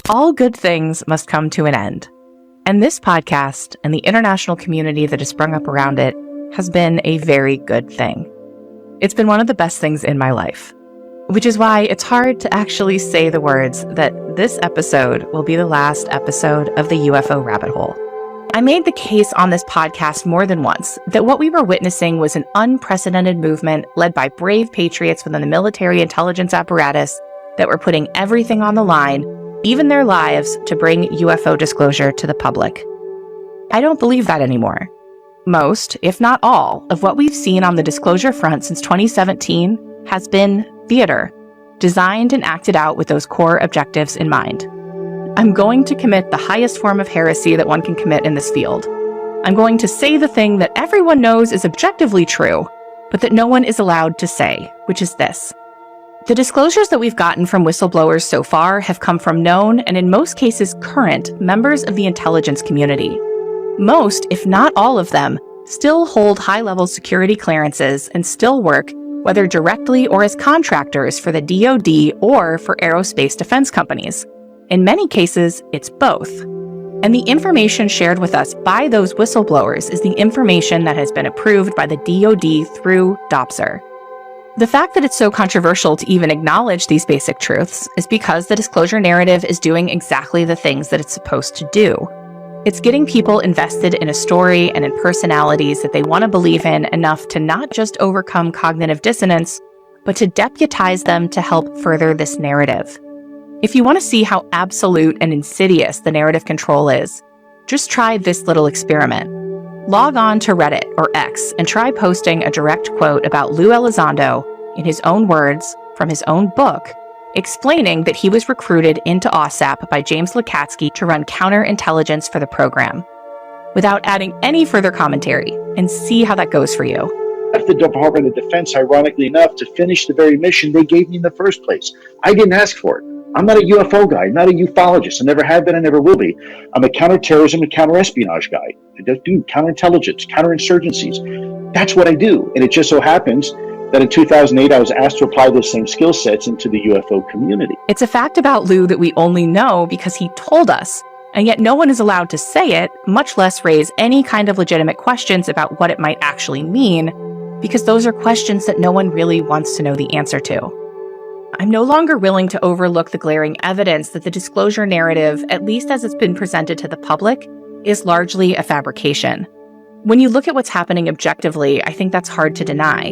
All good things must come to an end. And this podcast and the international community that has sprung up around it has been a very good thing. It's been one of the best things in my life, which is why it's hard to actually say the words that this episode will be the last episode of the UFO Rabbit Hole. I made the case on this podcast more than once that what we were witnessing was an unprecedented movement led by brave patriots within the military intelligence apparatus that were putting everything on the line, even their lives, to bring UFO disclosure to the public. I don't believe that anymore. Most, if not all, of what we've seen on the disclosure front since 2017 has been theater, designed and acted out with those core objectives in mind. I'm going to commit the highest form of heresy that one can commit in this field. I'm going to say the thing that everyone knows is objectively true, but that no one is allowed to say, which is this. The disclosures that we've gotten from whistleblowers so far have come from known, and in most cases current, members of the intelligence community. Most, if not all of them, still hold high-level security clearances and still work, whether directly or as contractors for the DoD or for aerospace defense companies. In many cases, it's both. And the information shared with us by those whistleblowers is the information that has been approved by the DoD through DOPSR. The fact that it's so controversial to even acknowledge these basic truths is because the disclosure narrative is doing exactly the things that it's supposed to do. It's getting people invested in a story and in personalities that they want to believe in enough to not just overcome cognitive dissonance, but to deputize them to help further this narrative. If you want to see how absolute and insidious the narrative control is, just try this little experiment. Log on to Reddit or X and try posting a direct quote about Lou Elizondo, in his own words, from his own book, explaining that he was recruited into OSAP by James Lukatsky to run counterintelligence for the program, without adding any further commentary, and see how that goes for you. Left the Department of Defense, ironically enough, to finish the very mission they gave me in the first place. I didn't ask for it. I'm not a UFO guy. I'm not a ufologist. I never have been. I never will be. I'm a counterterrorism and counterespionage guy. I do counterintelligence, counterinsurgencies. That's what I do. And it just so happens that in 2008, I was asked to apply those same skill sets into the UFO community. It's a fact about Lou that we only know because he told us, and yet no one is allowed to say it, much less raise any kind of legitimate questions about what it might actually mean, because those are questions that no one really wants to know the answer to. I'm no longer willing to overlook the glaring evidence that the disclosure narrative, at least as it's been presented to the public, is largely a fabrication. When you look at what's happening objectively, I think that's hard to deny.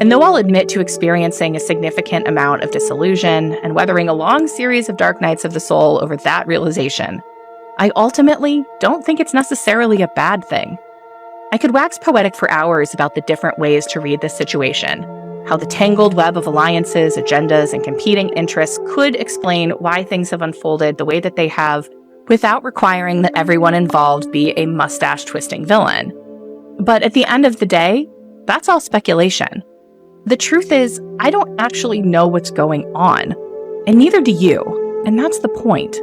And though I'll admit to experiencing a significant amount of disillusion and weathering a long series of dark nights of the soul over that realization, I ultimately don't think it's necessarily a bad thing. I could wax poetic for hours about the different ways to read this situation, how the tangled web of alliances, agendas, and competing interests could explain why things have unfolded the way that they have without requiring that everyone involved be a mustache-twisting villain. But at the end of the day, that's all speculation. The truth is, I don't actually know what's going on, and neither do you, and that's the point.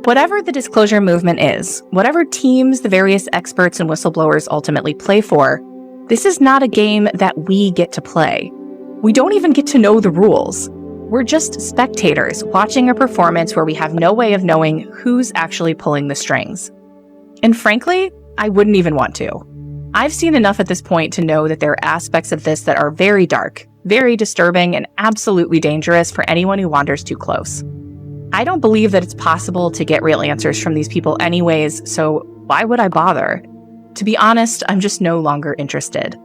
Whatever the disclosure movement is, whatever teams the various experts and whistleblowers ultimately play for, this is not a game that we get to play. We don't even get to know the rules. We're just spectators watching a performance where we have no way of knowing who's actually pulling the strings. And frankly, I wouldn't even want to. I've seen enough at this point to know that there are aspects of this that are very dark, very disturbing, and absolutely dangerous for anyone who wanders too close. I don't believe that it's possible to get real answers from these people anyways, so why would I bother? To be honest, I'm just no longer interested.